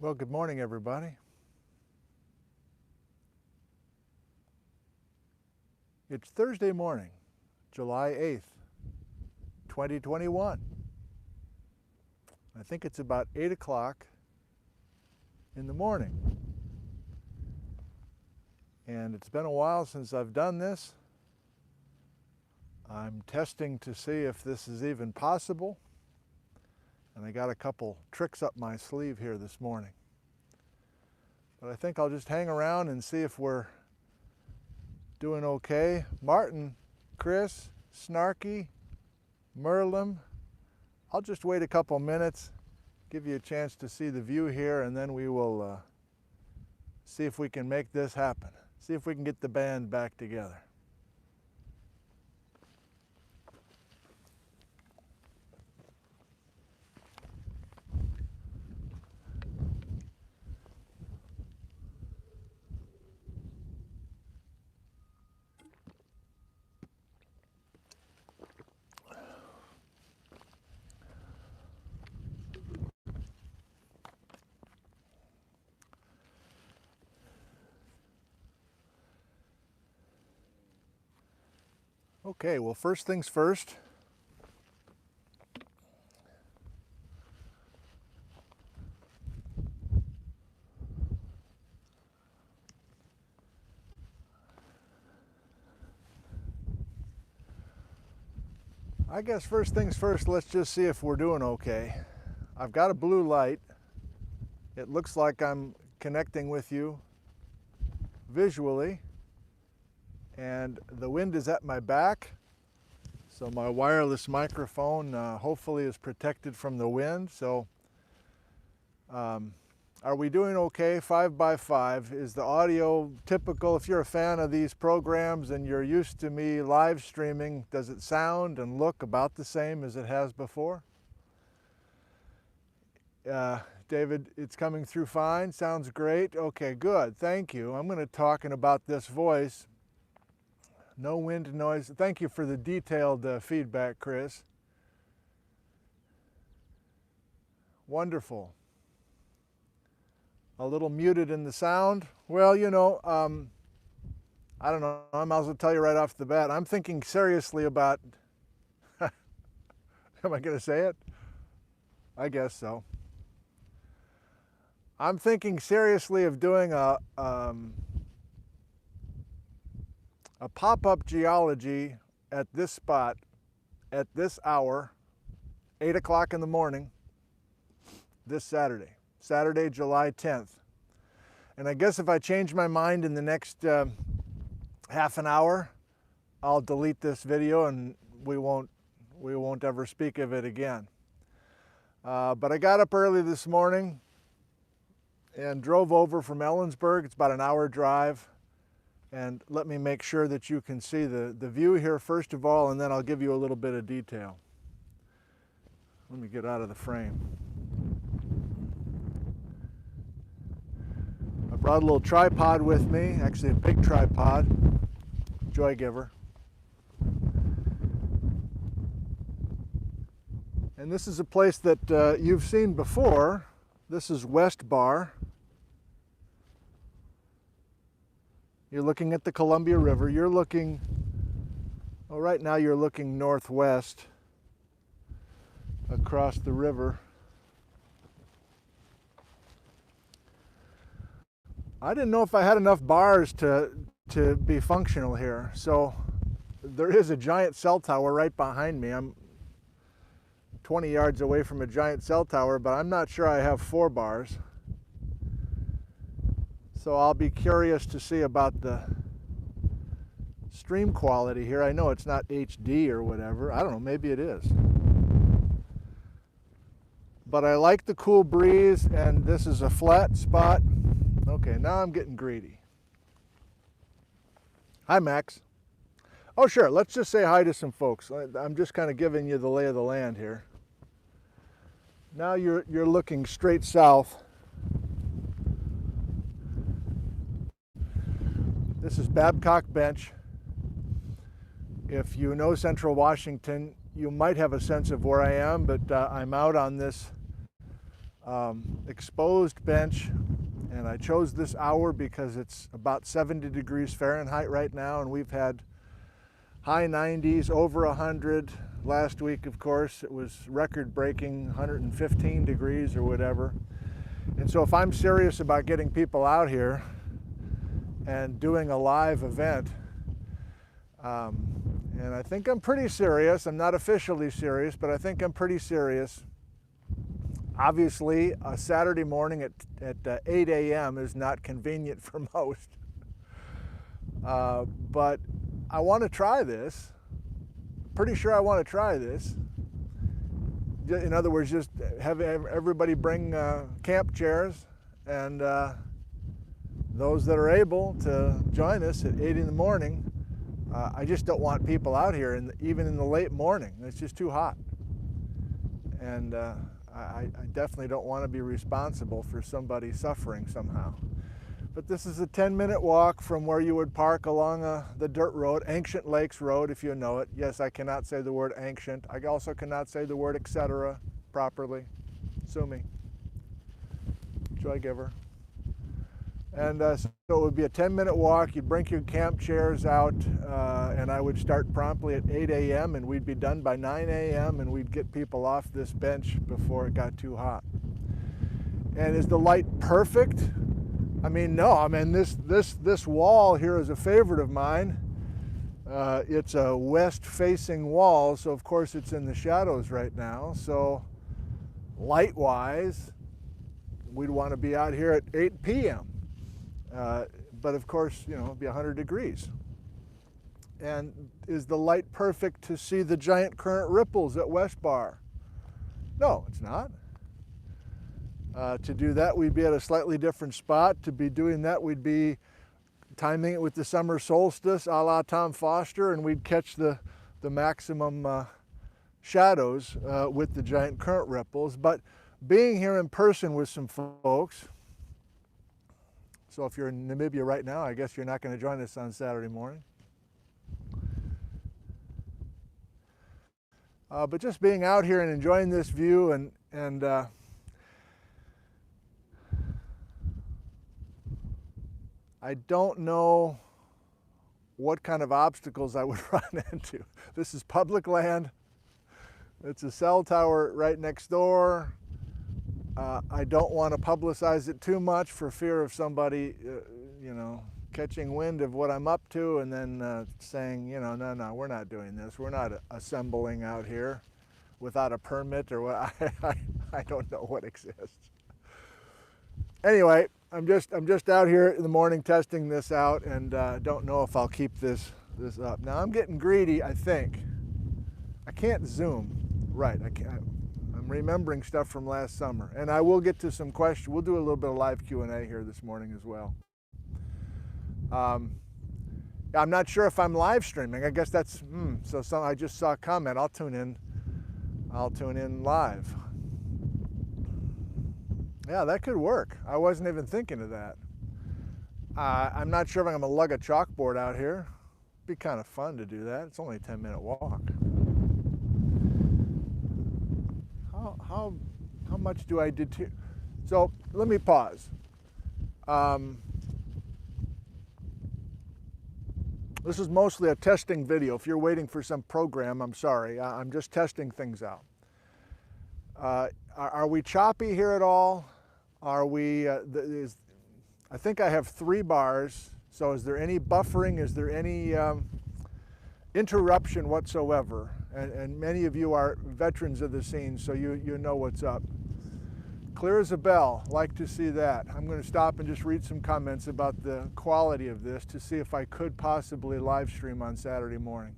Well, good morning, everybody. It's Thursday morning, July 8th, 2021. I think it's about 8 o'clock in the morning. And it's been a while since I've done this. I'm testing to see if this is even possible. And I got a couple tricks up my sleeve here this morning. But I think I'll just hang around and see if we're doing okay. Martin, Chris, Snarky, Merlin, I'll just wait a couple minutes, give you a chance to see the view here, and then we will see if we can make this happen. See if we can get the band back together. Okay, well, first things first. I guess first things first, let's just see if we're doing okay. I've got a blue light. It looks like I'm connecting with you visually. And the wind is at my back, so my wireless microphone hopefully is protected from the wind. So are we doing okay? 5x5. Is the audio typical? If you're a fan of these programs and you're used to me live streaming, does it sound and look about the same as it has before? David, it's coming through fine. Sounds great. Okay, good. Thank you. I'm going to talk about this voice. No wind noise. Thank you for the detailed feedback, Chris. Wonderful. A little muted in the sound. Well, you know, I don't know. I might as well tell you right off the bat. I'm thinking seriously about, am I going to say it? I guess so. I'm thinking seriously of doing a pop-up geology at this spot at this hour, 8 o'clock in the morning, this Saturday, July 10th. And I guess if I change my mind in the next half an hour, I'll delete this video and we won't ever speak of it again. But I got up early this morning and drove over from Ellensburg. It's about an hour drive. And let me make sure that you can see the view here first of all, and then I'll give you a little bit of detail. Let me get out of the frame. I brought a little tripod with me, actually a big tripod, joy giver. And this is a place that you've seen before. This is West Bar. You're looking at the Columbia River. You're looking, well, right now you're looking northwest across the river. I didn't know if I had enough bars to be functional here. So there is a giant cell tower right behind me. I'm 20 yards away from a giant cell tower, but I'm not sure I have 4 bars. So I'll be curious to see about the stream quality here. I know it's not HD or whatever. I don't know, maybe it is. But I like the cool breeze, and this is a flat spot. Okay, now I'm getting greedy. Hi, Max. Oh, sure, let's just say hi to some folks. I'm just kind of giving you the lay of the land here. Now you're looking straight south. This is Babcock Bench. If you know Central Washington, you might have a sense of where I am, but I'm out on this exposed bench, and I chose this hour because it's about 70 degrees Fahrenheit right now, and we've had high 90s, over 100. Last week, of course, it was record-breaking 115 degrees or whatever. And so if I'm serious about getting people out here and doing a live event, and I think I'm pretty serious, I'm not officially serious, but I think I'm pretty serious. Obviously, a Saturday morning at 8 a.m. is not convenient for most. But I want to try this. Pretty sure I want to try this. In other words, just have everybody bring camp chairs, and those that are able to join us at 8 in the morning. I just don't want people out here, even in the late morning. It's just too hot. And I definitely don't want to be responsible for somebody suffering somehow. But this is a 10-minute walk from where you would park along the dirt road, Ancient Lakes Road, if you know it. Yes, I cannot say the word ancient. I also cannot say the word etc. properly. Sue me. Joy giver. And so it would be a 10-minute walk. You'd bring your camp chairs out, and I would start promptly at 8 a.m. and we'd be done by 9 a.m. and we'd get people off this bench before it got too hot. And is the light perfect? I mean, no. I mean, this wall here is a favorite of mine. It's a west-facing wall, so of course it's in the shadows right now. So light-wise, we'd want to be out here at 8 p.m. But of course, you know, it'd be 100 degrees. And is the light perfect to see the giant current ripples at West Bar? No, it's not. To do that, we'd be at a slightly different spot. To be doing that, we'd be timing it with the summer solstice, a la Tom Foster, and we'd catch the maximum shadows with the giant current ripples. But being here in person with some folks, so if you're in Namibia right now, I guess you're not going to join us on Saturday morning. But just being out here and enjoying this view, and I don't know what kind of obstacles I would run into. This is public land. It's a cell tower right next door. I don't want to publicize it too much for fear of somebody, you know, catching wind of what I'm up to and then saying, you know, no, we're not doing this. We're not assembling out here without a permit or what. I don't know what exists. Anyway, I'm just out here in the morning testing this out, and don't know if I'll keep this up. Now I'm getting greedy, I think. I can't zoom. Right, I'm remembering stuff from last summer, and I will get to some questions. We'll do a little bit of live Q&A here this morning as well. I'm not sure if I'm live streaming. I guess that's, I just saw a comment. I'll tune in live. Yeah, that could work. I wasn't even thinking of that. I'm not sure if I'm gonna lug a chalkboard out here. It'd be kind of fun to do that. It's only a 10-minute walk. How much do I deter? So let me pause. This is mostly a testing video. If you're waiting for some program, I'm sorry. I'm just testing things out. Are we choppy here at all? Are we, I think I have 3 bars. So is there any buffering? Is there any interruption whatsoever? And many of you are veterans of the scene, so you know what's up. Clear as a bell, like to see that. I'm going to stop and just read some comments about the quality of this to see if I could possibly live stream on Saturday morning.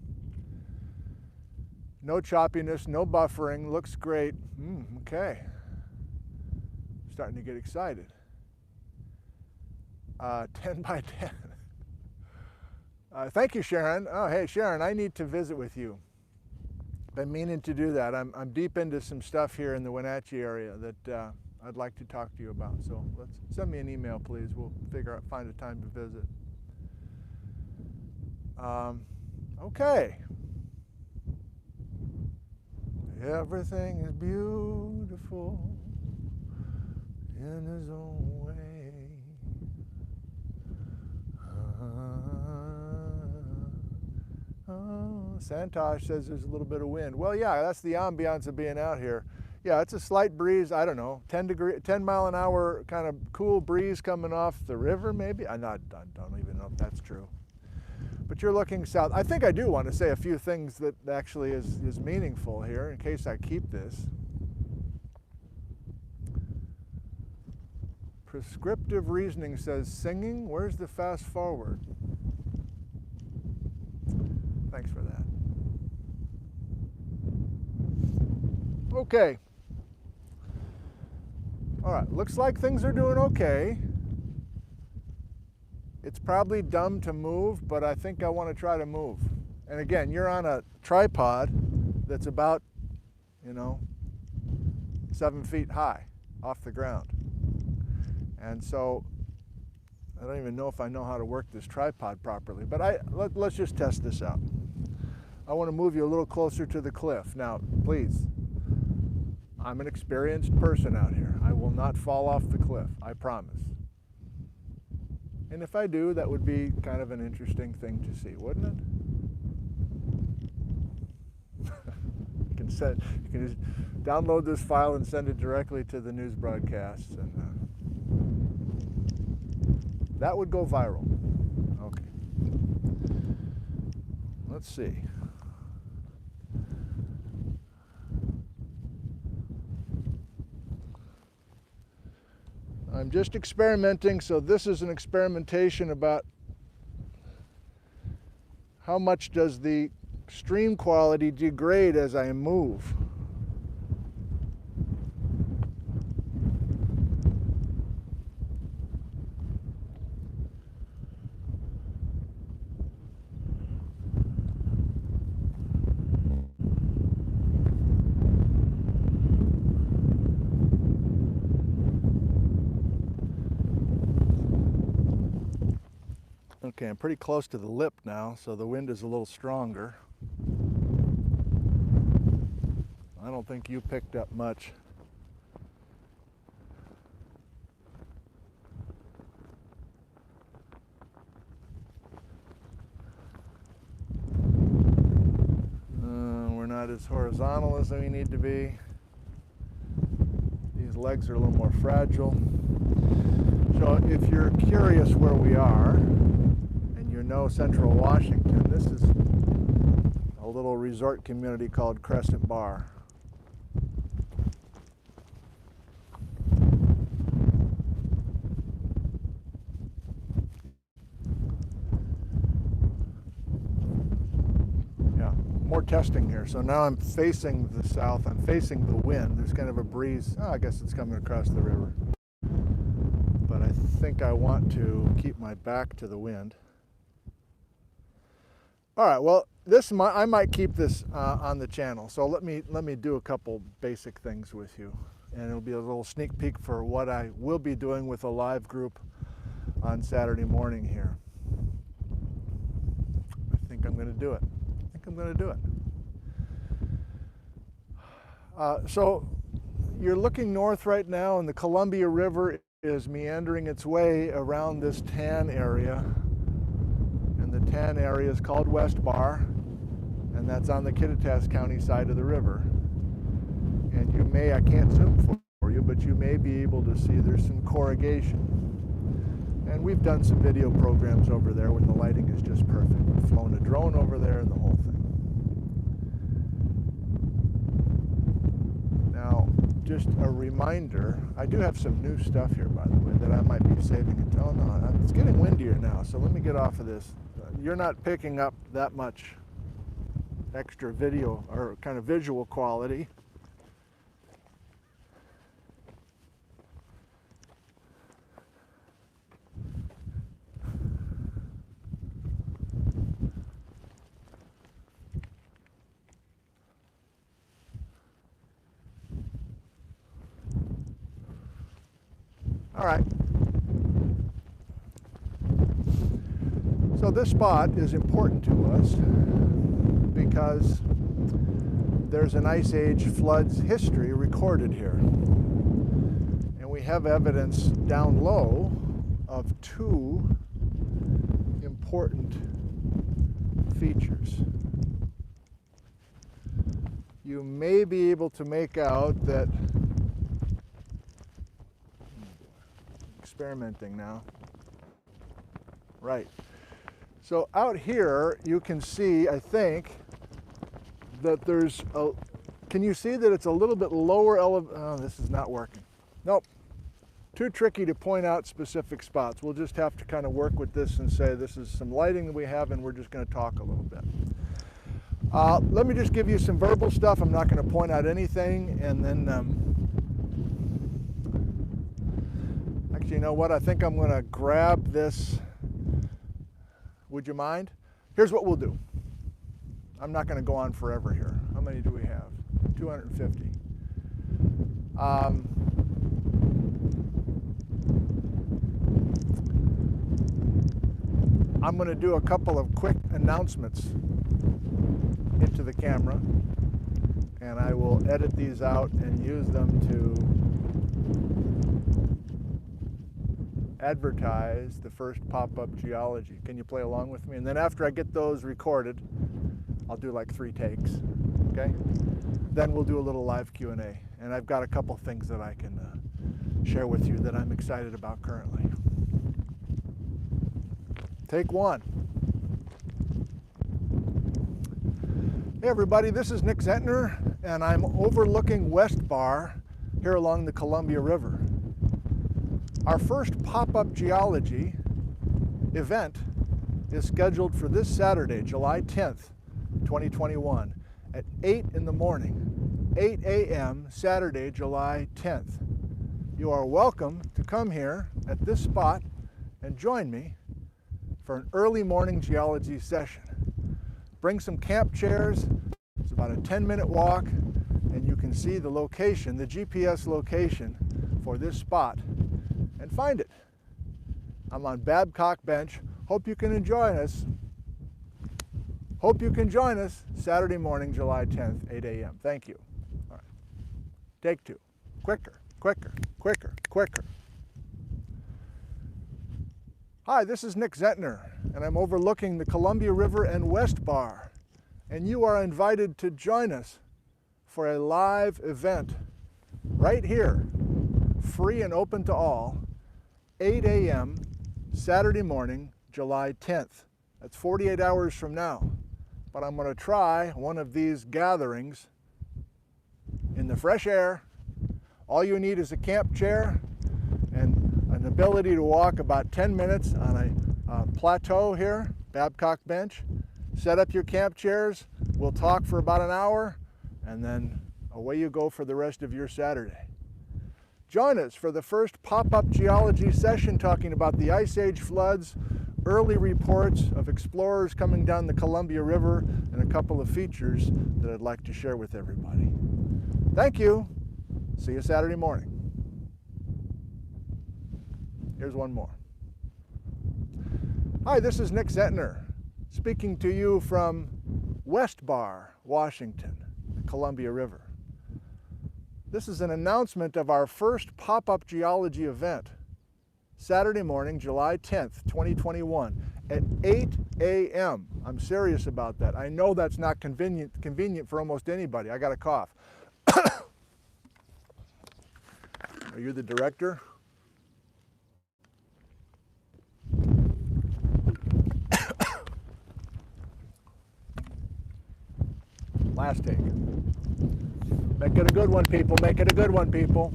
No choppiness, no buffering, looks great. Okay. Starting to get excited. 10 by 10. Thank you, Sharon. Oh, hey, Sharon, I need to visit with you. Been meaning to do that. I'm deep into some stuff here in the Wenatchee area that I'd like to talk to you about. So let's send me an email, please. We'll find a time to visit. Okay. Everything is beautiful in his own way. Santosh says there's a little bit of wind. Well, yeah, that's the ambiance of being out here. Yeah, it's a slight breeze. I don't know, 10 mile an hour kind of cool breeze coming off the river, maybe. I don't even know if that's true. But you're looking south. I think I do want to say a few things that actually is meaningful here in case I keep this. Prescriptive reasoning says singing. Where's the fast forward? Thanks for that. Okay. All right, looks like things are doing okay. It's probably dumb to move, but I think I want to try to move. And again, you're on a tripod that's about, 7 feet high off the ground. And so I don't even know if I know how to work this tripod properly, but let's just test this out. I want to move you a little closer to the cliff. Now, please, I'm an experienced person out here. I will not fall off the cliff, I promise. And if I do, that would be kind of an interesting thing to see, wouldn't it? You can just download this file and send it directly to the news broadcasts, and that would go viral. Okay. Let's see. I'm just experimenting, so this is an experimentation about how much does the stream quality degrade as I move. Okay, I'm pretty close to the lip now, so the wind is a little stronger. I don't think you picked up much. We're not as horizontal as we need to be. These legs are a little more fragile. So if you're curious where we are, Central Washington, this is a little resort community called Crescent Bar. Yeah, more testing here. So now I'm facing the south, I'm facing the wind. There's kind of a breeze. I guess it's coming across the river. But I think I want to keep my back to the wind. All right, well, I might keep this on the channel. So let me do a couple basic things with you, and it'll be a little sneak peek for what I will be doing with a live group on Saturday morning here. I think I'm going to do it. So you're looking north right now, and the Columbia River is meandering its way around this tan area. The tan area is called West Bar, and that's on the Kittitas County side of the river. And you may, I can't zoom for you, but you may be able to see there's some corrugation. And we've done some video programs over there when the lighting is just perfect. We've flown a drone over there and the whole thing. Now, just a reminder, I do have some new stuff here, by the way, that I might be saving it. Oh no, it's getting windier now, so let me get off of this. You're not picking up that much extra video or kind of visual quality. All right. So this spot is important to us because there's an Ice Age floods history recorded here. And we have evidence down low of two important features. You may be able to make out that, experimenting now, right. So out here you can see, I think, that there's a, can you see that it's a little bit lower oh, this is not working. Nope, too tricky to point out specific spots. We'll just have to kind of work with this and say this is some lighting that we have and we're just going to talk a little bit. Let me just give you some verbal stuff. I'm not going to point out anything, and then actually, you know what? I think I'm going to grab this. Would you mind? Here's what we'll do. I'm not going to go on forever here. How many do we have? 250. I'm going to do a couple of quick announcements into the camera, and I will edit these out and use them to advertise the first pop-up Geology. Can you play along with me? And then after I get those recorded, I'll do like 3 takes, okay? Then we'll do a little live Q&A. And I've got a couple things that I can share with you that I'm excited about currently. Take 1. Hey everybody, this is Nick Zentner, and I'm overlooking West Bar here along the Columbia River. Our first pop-up Geology event is scheduled for this Saturday, July 10th, 2021 at 8 in the morning, 8 a.m. Saturday, July 10th. You are welcome to come here at this spot and join me for an early morning geology session. Bring some camp chairs. It's about a 10-minute walk, and you can see the location, the GPS location for this spot, and find it. I'm on Babcock Bench. Hope you can join us. Hope you can join us Saturday morning, July 10th, 8 a.m. Thank you. All right. Take 2. Quicker, quicker, quicker, quicker. Hi, this is Nick Zentner, and I'm overlooking the Columbia River and West Bar. And you are invited to join us for a live event right here, free and open to all, 8 a.m. Saturday morning, July 10th. That's 48 hours from now. But I'm going to try one of these gatherings in the fresh air. All you need is a camp chair and an ability to walk about 10 minutes on a plateau here, Babcock Bench. Set up your camp chairs. We'll talk for about an hour, and then away you go for the rest of your Saturday. Join us for the first pop-up geology session talking about the Ice Age floods, early reports of explorers coming down the Columbia River, and a couple of features that I'd like to share with everybody. Thank you. See you Saturday morning. Here's one more. Hi, this is Nick Zentner, speaking to you from West Bar, Washington, the Columbia River. This is an announcement of our first pop-up geology event, Saturday morning, July 10th, 2021, at 8 a.m. I'm serious about that. I know that's not convenient for almost anybody. I got a cough. Are you the director? Last take. Make it a good one, people. Make it a good one, people.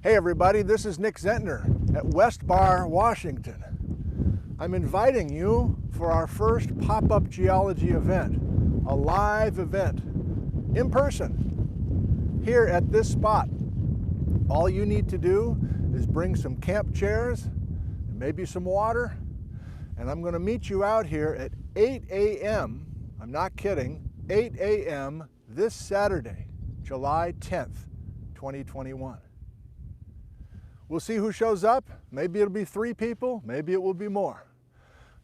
Hey, everybody. This is Nick Zentner at West Bar, Washington. I'm inviting you for our first pop-up geology event, a live event, in person, here at this spot. All you need to do is bring some camp chairs, and maybe some water, and I'm going to meet you out here at 8 a.m. I'm not kidding. 8 a.m. this Saturday, July 10th, 2021. We'll see who shows up. Maybe it'll be 3 people, maybe it will be more.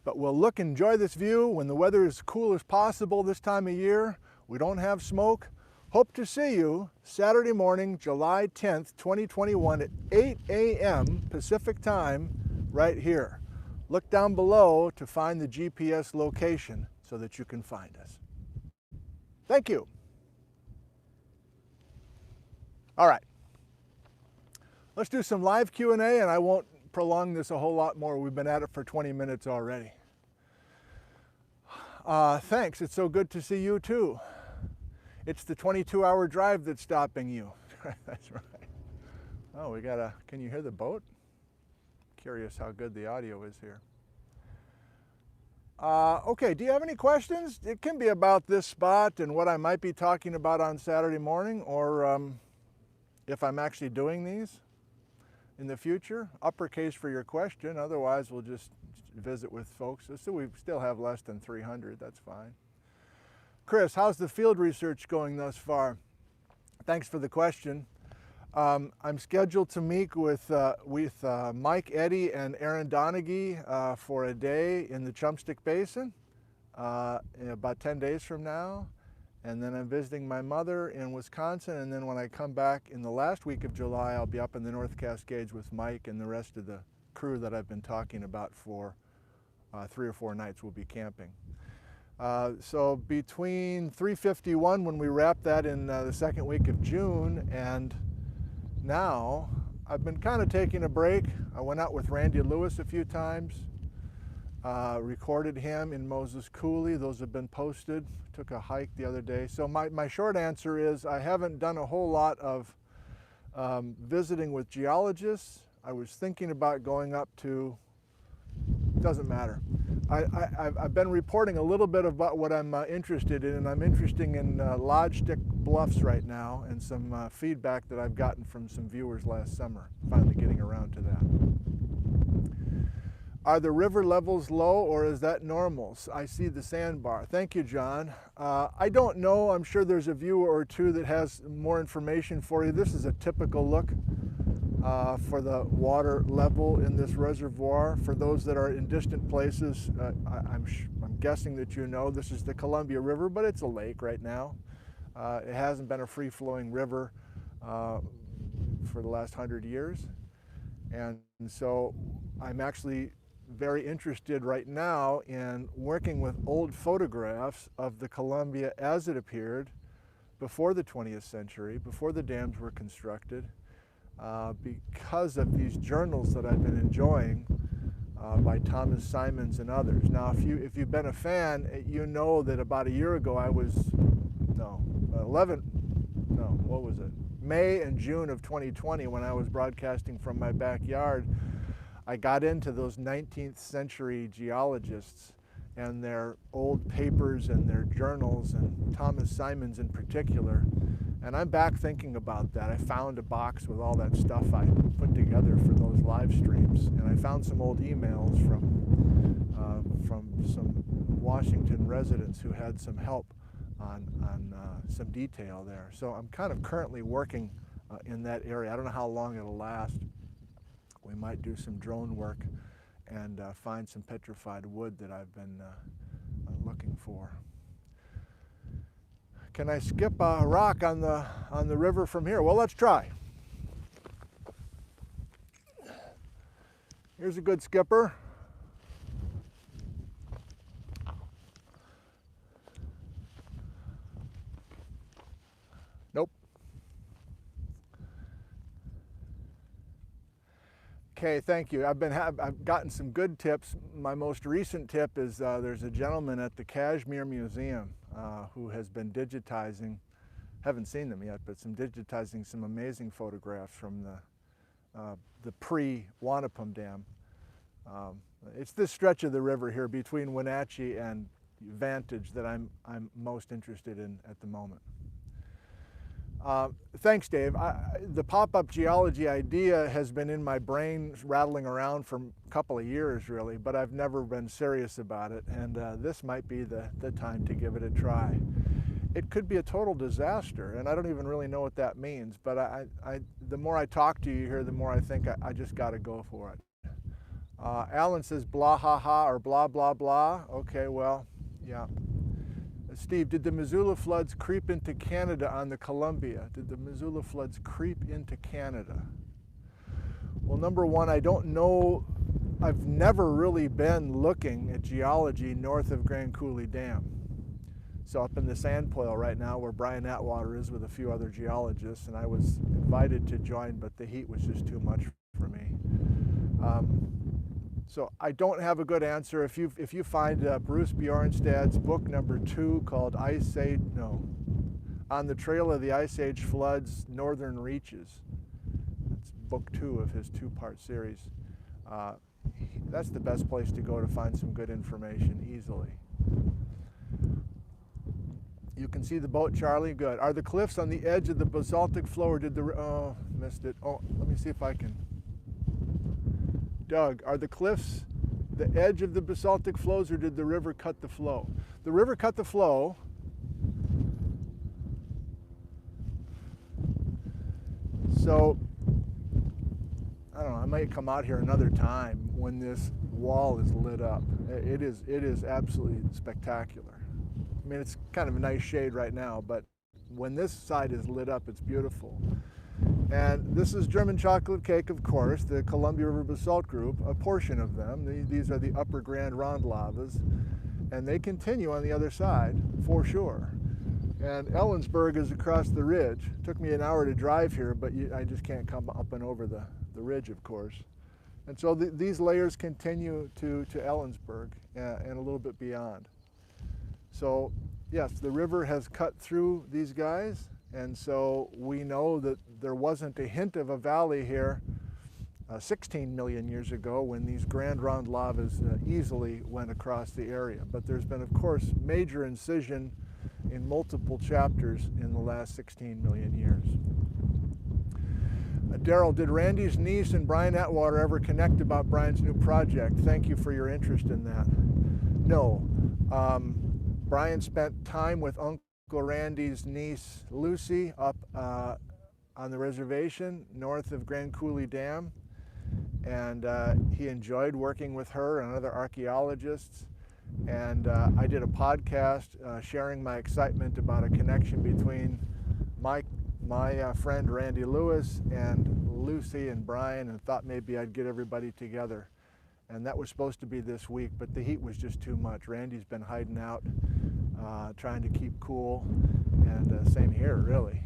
But we'll look and enjoy this view when the weather is cool as possible this time of year. We don't have smoke. Hope to see you Saturday morning, July 10th, 2021 at 8 a.m. Pacific time right here. Look down below to find the GPS location so that you can find us. Thank you. All right. Let's do some live Q&A, and I won't prolong this a whole lot more. We've been at it for 20 minutes already. Thanks. It's so good to see you too. It's the 22-hour drive that's stopping you. That's right. Oh, can you hear the boat? Curious how good the audio is here. Okay, do you have any questions? It can be about this spot and what I might be talking about on Saturday morning, or if I'm actually doing these in the future. Uppercase for your question, otherwise we'll just visit with folks. So we still have less than 300, that's fine. Chris, how's the field research going thus far? Thanks for the question. I'm scheduled to meet with Mike Eddy and Aaron Donaghy for a day in the Chumstick Basin in about 10 days from now. And then I'm visiting my mother in Wisconsin. And then when I come back in the last week of July, I'll be up in the North Cascades with Mike and the rest of the crew that I've been talking about for 3 or 4 nights. We'll be camping. So between 351, when we wrap that in the second week of June, and now, I've been kind of taking a break. I went out with Randy Lewis a few times, recorded him in Moses Coulee. Those have been posted. Took a hike the other day. So my short answer is I haven't done a whole lot of visiting with geologists. I was thinking about going up to, doesn't matter. I've been reporting a little bit about what I'm interested in, and I'm interested in Lodgestick Bluffs right now, and some feedback that I've gotten from some viewers last summer. Finally getting around to that. Are the river levels low, or is that normal? I see the sandbar. Thank you, John. I don't know. I'm sure there's a viewer or two that has more information for you. This is a typical look for the water level in this reservoir. For those that are in distant places, I'm guessing that you know this is the Columbia River, but it's a lake right now. It hasn't been a free-flowing river for the last 100 years. And so I'm actually very interested right now in working with old photographs of the Columbia as it appeared before the 20th century, before the dams were constructed, because of these journals that I've been enjoying by Thomas Simons and others. Now, if you've been a fan, you know that about a year ago May and June of 2020, when I was broadcasting from my backyard, I got into those 19th century geologists and their old papers and their journals, and Thomas Simons in particular. And I'm back thinking about that. I found a box with all that stuff I put together for those live streams, and I found some old emails from some Washington residents who had some help on some detail there. So I'm kind of currently working in that area. I don't know how long it'll last. We might do some drone work and find some petrified wood that I've been looking for. Can I skip a rock on the river from here? Well, let's try. Here's a good skipper. Nope. Okay, thank you. I've gotten some good tips. My most recent tip is there's a gentleman at the Kashmir Museum who has been digitizing, haven't seen them yet, but digitizing some amazing photographs from the pre-Wanapum Dam. It's this stretch of the river here between Wenatchee and Vantage that I'm most interested in at the moment. Thanks, Dave. The pop-up geology idea has been in my brain rattling around for a couple of years, really, but I've never been serious about it, and this might be the time to give it a try. It could be a total disaster, and I don't even really know what that means, but the more I talk to you here, the more I think I just got to go for it. Alan says blah ha ha or blah blah blah. Okay, well, yeah. Steve, did the Missoula floods creep into Canada on the Columbia? Did the Missoula floods creep into Canada? Well, number one, I don't know. I've never really been looking at geology north of Grand Coulee Dam. So up in the Sandpoil right now where Brian Atwater is with a few other geologists, and I was invited to join, but the heat was just too much for me. So I don't have a good answer. If you find Bruce Bjornstad's book number 2 called On the Trail of the Ice Age Floods, Northern Reaches, it's book 2 of his 2-part series. That's the best place to go to find some good information easily. You can see the boat, Charlie. Good. Are the cliffs on the edge of the basaltic flow, or did the... Oh, missed it. Oh, let me see if I can... Doug, are the cliffs the edge of the basaltic flows, or did the river cut the flow? The river cut the flow. So, I don't know, I might come out here another time when this wall is lit up. It is absolutely spectacular. I mean, it's kind of a nice shade right now, but when this side is lit up, it's beautiful. And this is German chocolate cake, of course, the Columbia River Basalt Group, a portion of them. These are the upper Grand Ronde lavas, and they continue on the other side, for sure. And Ellensburg is across the ridge. It took me an hour to drive here, but I just can't come up and over the ridge, of course. And so these layers continue to Ellensburg and a little bit beyond. So yes, the river has cut through these guys, and so we know that there wasn't a hint of a valley here 16 million years ago when these Grand Ronde lavas easily went across the area. But there's been, of course, major incision in multiple chapters in the last 16 million years. Daryl, did Randy's niece and Brian Atwater ever connect about Brian's new project? Thank you for your interest in that. No. Brian spent time with Uncle Randy's niece Lucy up on the reservation north of Grand Coulee Dam, and he enjoyed working with her and other archaeologists. And I did a podcast sharing my excitement about a connection between my friend Randy Lewis and Lucy and Brian, and thought maybe I'd get everybody together. And that was supposed to be this week, but the heat was just too much. Randy's been hiding out, trying to keep cool, and same here, really.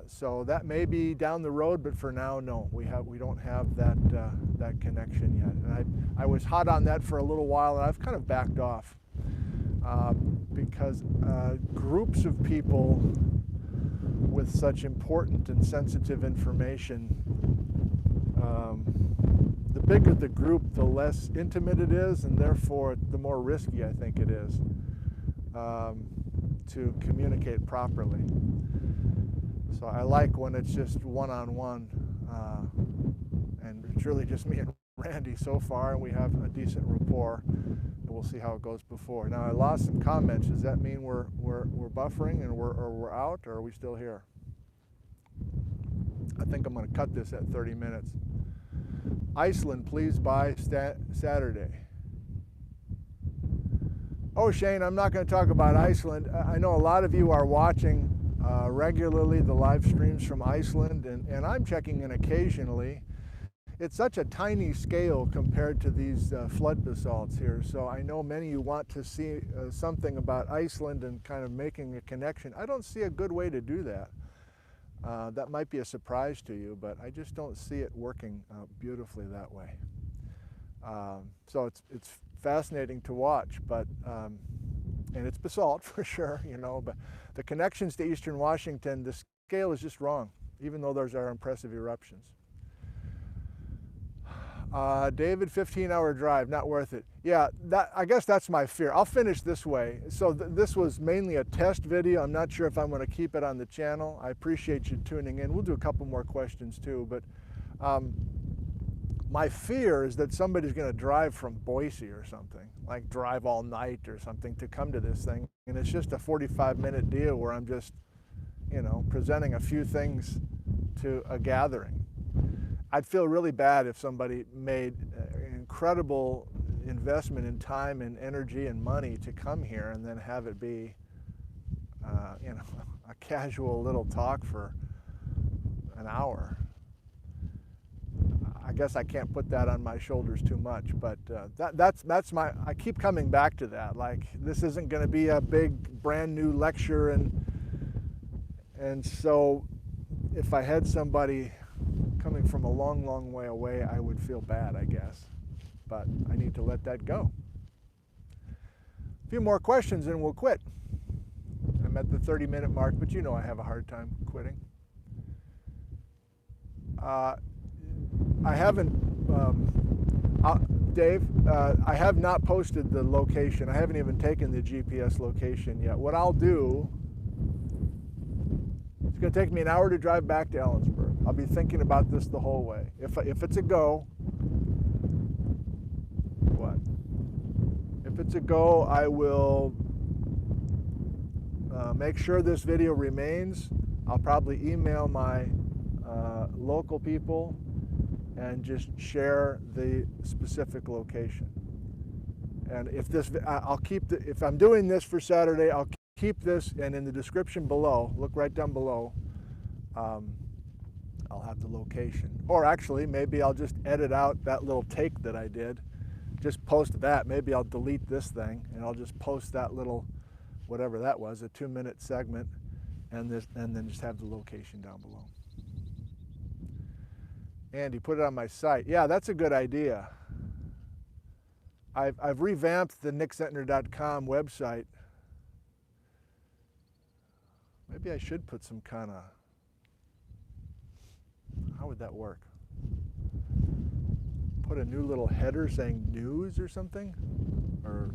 So that may be down the road, but for now, no. We don't have that connection yet. And I was hot on that for a little while, and I've kind of backed off because groups of people with such important and sensitive information, the bigger the group, the less intimate it is, and therefore the more risky I think it is to communicate properly. So I like when it's just one-on-one, and it's really just me and Randy so far, and we have a decent rapport, and we'll see how it goes before. Now I lost some comments. Does that mean we're buffering and we're out, or are we still here? I think I'm going to cut this at 30 minutes. Iceland, please by Saturday. Oh, Shane, I'm not going to talk about Iceland. I know a lot of you are watching regularly the live streams from Iceland, and I'm checking in occasionally. It's such a tiny scale compared to these flood basalts here, so I know many of you want to see something about Iceland and kind of making a connection. I don't see a good way to do that. That might be a surprise to you, but I just don't see it working beautifully that way. So it's fascinating to watch, but and it's basalt for sure, you know, but the connections to Eastern Washington, the scale is just wrong, even though those are impressive eruptions. David, 15-hour drive, not worth it. Yeah, I guess that's my fear. I'll finish this way. So this was mainly a test video. I'm not sure if I'm going to keep it on the channel. I appreciate you tuning in. We'll do a couple more questions too, but my fear is that somebody's going to drive from Boise or something, like drive all night or something to come to this thing, and it's just a 45-minute deal where I'm just, you know, presenting a few things to a gathering. I'd feel really bad if somebody made an incredible investment in time and energy and money to come here and then have it be you know, a casual little talk for an hour. I guess I can't put that on my shoulders too much, but that's my, I keep coming back to that. Like, this isn't going to be a big brand new lecture, and so if I had somebody coming from a long, long way away, I would feel bad, I guess. But I need to let that go. A few more questions and we'll quit. I'm at the 30-minute mark, but you know I have a hard time quitting. I haven't, Dave, I have not posted the location. I haven't even taken the GPS location yet. What I'll do, it's going to take me an hour to drive back to Ellensburg. I'll be thinking about this the whole way. If it's a go, what? If it's a go, I will make sure this video remains. I'll probably email my local people and just share the specific location. And if this, I'll keep the, if I'm doing this for Saturday, I'll keep this, and in the description below, look right down below, I'll have the location. Or actually, maybe I'll just edit out that little take that I did, just post that. Maybe I'll delete this thing and I'll just post that little, whatever that was, a 2-minute segment, and then just have the location down below. Andy, put it on my site. Yeah, that's a good idea. I've revamped the nickzentner.com website. Maybe I should put some kind of, how would that work? Put a new little header saying news or something? Or,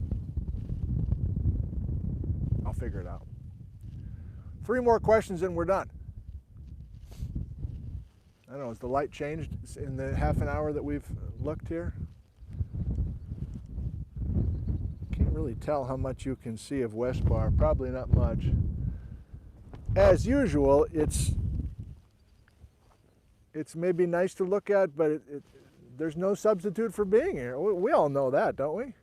I'll figure it out. 3 more questions and we're done. I don't know, has the light changed in the half an hour that we've looked here? Can't really tell how much you can see of West Bar, probably not much. As usual, it's maybe nice to look at, but there's no substitute for being here. We all know that, don't we?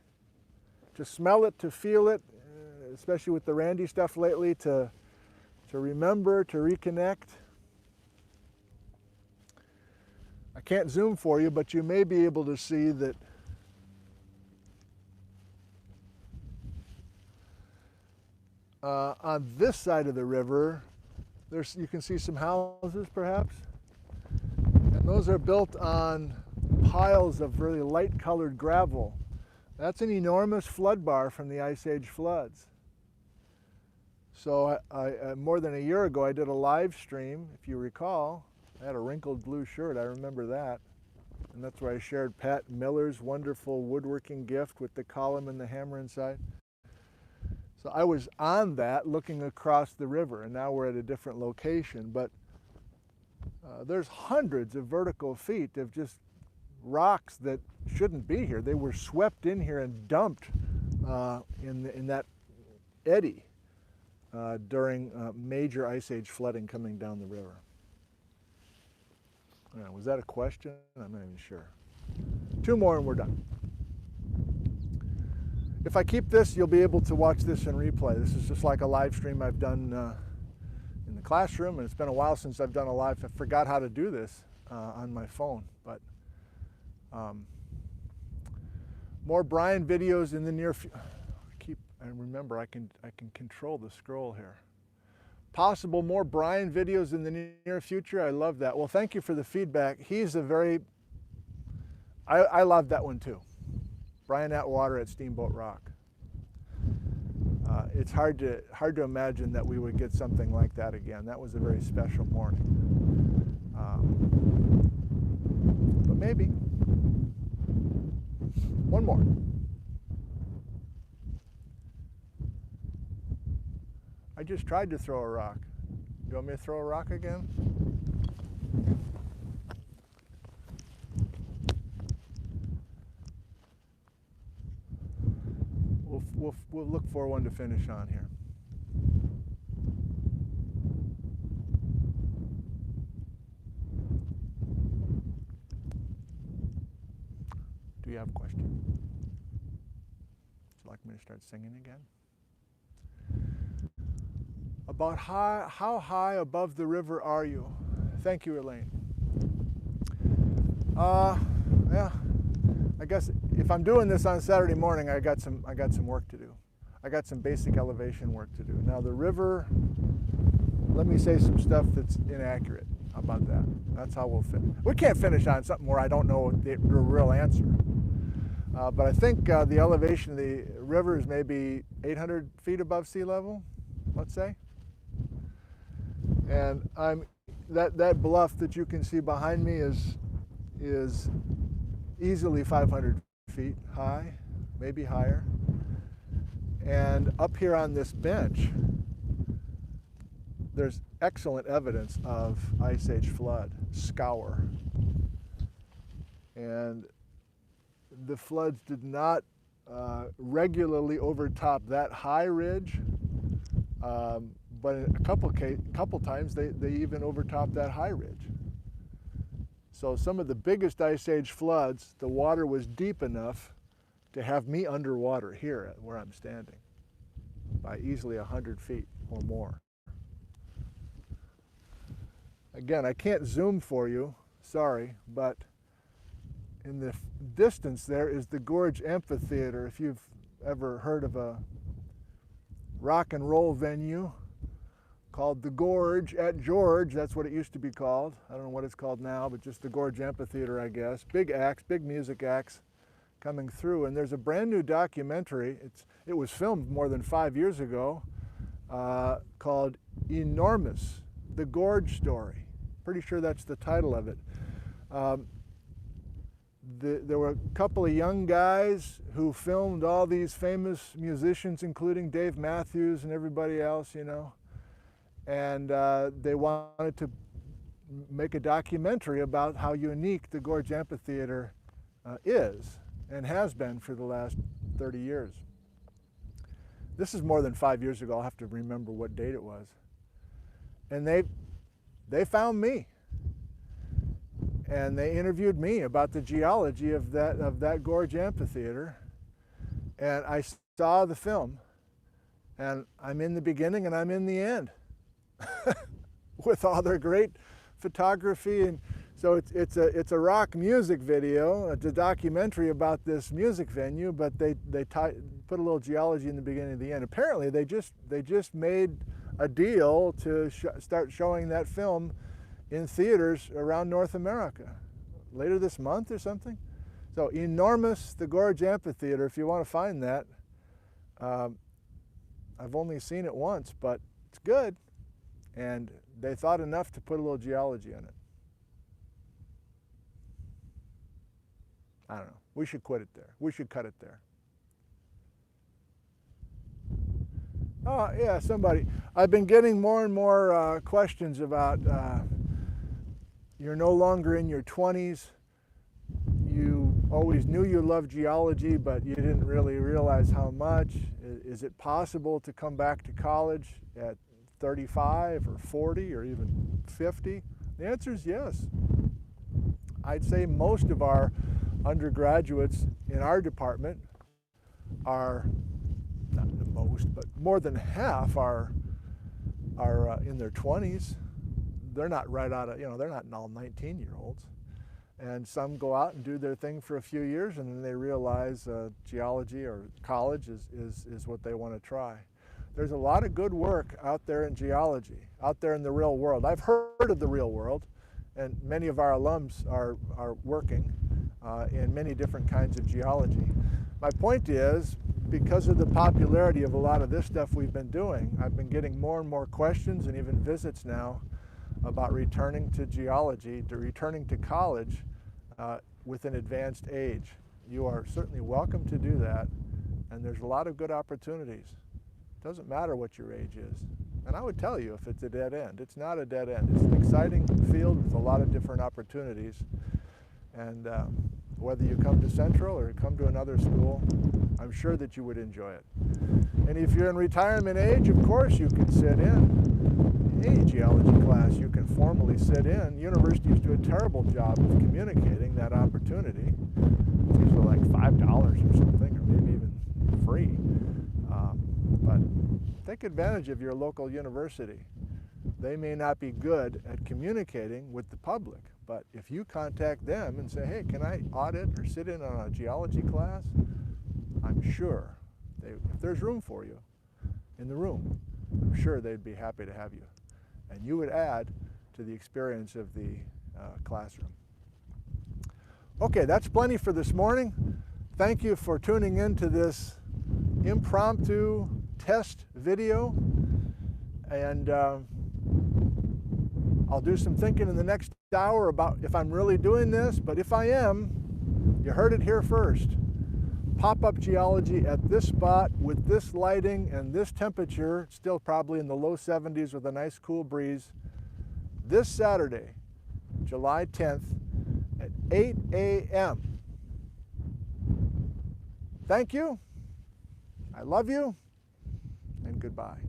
To smell it, to feel it, especially with the Randy stuff lately, to remember, to reconnect. I can't zoom for you, but you may be able to see that on this side of the river, you can see some houses perhaps. And those are built on piles of really light colored gravel. That's an enormous flood bar from the Ice Age floods. So more than a year ago, I did a live stream, if you recall. I had a wrinkled blue shirt, I remember that. And that's where I shared Pat Miller's wonderful woodworking gift with the column and the hammer inside. So I was on that looking across the river, and now we're at a different location. But there's hundreds of vertical feet of just rocks that shouldn't be here. They were swept in here and dumped in that eddy during major Ice Age flooding coming down the river. Was that a question? I'm not even sure. 2 more and we're done. If I keep this, you'll be able to watch this in replay. This is just like a live stream I've done in the classroom, and it's been a while since I've done a live. I forgot how to do this on my phone, but more Brian videos in the near future. And remember, I can control the scroll here. Possible more Brian videos in the near future. I love that. Well, thank you for the feedback. He's a very, I love that one too. Brian Atwater at Steamboat Rock. It's hard to imagine that we would get something like that again. That was a very special morning. But maybe. One more. I just tried to throw a rock. You want me to throw a rock again? We'll look for one to finish on here. Do you have a question? Would you like me to start singing again? About how high above the river are you? Thank you, Elaine. Yeah, I guess if I'm doing this on Saturday morning, I got some work to do. I got some basic elevation work to do. Now the river, let me say some stuff that's inaccurate about that. That's how we'll finish. We can't finish on something where I don't know the real answer. But I think the elevation of the river is maybe 800 feet above sea level, let's say. And that bluff that you can see behind me is easily 500 feet high, maybe higher. And up here on this bench, there's excellent evidence of Ice Age flood, scour. And the floods did not regularly overtop that high ridge, but a couple times they even overtopped that high ridge. So some of the biggest Ice Age floods, the water was deep enough to have me underwater here at where I'm standing by easily 100 feet or more. Again, I can't zoom for you, sorry, but in the distance there is the Gorge Amphitheater. If you've ever heard of a rock and roll venue called the Gorge at George, that's what it used to be called. I don't know what it's called now, but just the Gorge Amphitheater, I guess. Big acts, big music acts coming through. And there's a brand new documentary. It was filmed more than 5 years ago called Enormous, The Gorge Story. Pretty sure that's the title of it. There were a couple of young guys who filmed all these famous musicians, including Dave Matthews and everybody else, you know. And they wanted to make a documentary about how unique the Gorge Amphitheater is and has been for the last 30 years. This is more than 5 years ago. I'll have to remember what date it was. And they found me. And they interviewed me about the geology of that Gorge Amphitheater. And I saw the film. And I'm in the beginning and I'm in the end. With all their great photography. And so it's a rock music video. It's a documentary about this music venue, but they put a little geology in the beginning and the end. Apparently they just made a deal to start showing that film in theaters around North America later this month or something. So Enormous, the Gorge Amphitheater, if you want to find that. I've only seen it once, but it's good. And they thought enough to put a little geology in it. I don't know. We should quit it there. We should cut it there. Oh, yeah, somebody. I've been getting more and more questions about you're no longer in your 20s. You always knew you loved geology, but you didn't really realize how much. Is it possible to come back to college at 35 or 40 or even 50? The answer is yes. I'd say most of our undergraduates in our department are, not the most, but more than half are in their 20s. They're not right out of, they're not all 19-year-olds. And some go out and do their thing for a few years and then they realize geology or college is what they want to try. There's a lot of good work out there in geology, out there in the real world. I've heard of the real world, and many of our alums are working in many different kinds of geology. My point is, because of the popularity of a lot of this stuff we've been doing, I've been getting more and more questions and even visits now about returning to geology, returning to college with an advanced age. You are certainly welcome to do that, and there's a lot of good opportunities. Doesn't matter what your age is. And I would tell you if it's a dead end. It's not a dead end. It's an exciting field with a lot of different opportunities. And whether you come to Central or come to another school, I'm sure that you would enjoy it. And if you're in retirement age, of course you can sit in any geology class. You can formally sit in. Universities do a terrible job of communicating that opportunity. It's usually like $5 or something, or maybe even free. But take advantage of your local university. They may not be good at communicating with the public, but if you contact them and say, hey, can I audit or sit in on a geology class? I'm sure, if there's room for you in the room, I'm sure they'd be happy to have you. And you would add to the experience of the classroom. Okay, that's plenty for this morning. Thank you for tuning in to this impromptu test video. And I'll do some thinking in the next hour about if I'm really doing this, but if I am, you heard it here first. Pop-up geology at this spot with this lighting and this temperature, still probably in the low 70s with a nice cool breeze, this Saturday, July 10th at 8 a.m. Thank you, I love you, and goodbye.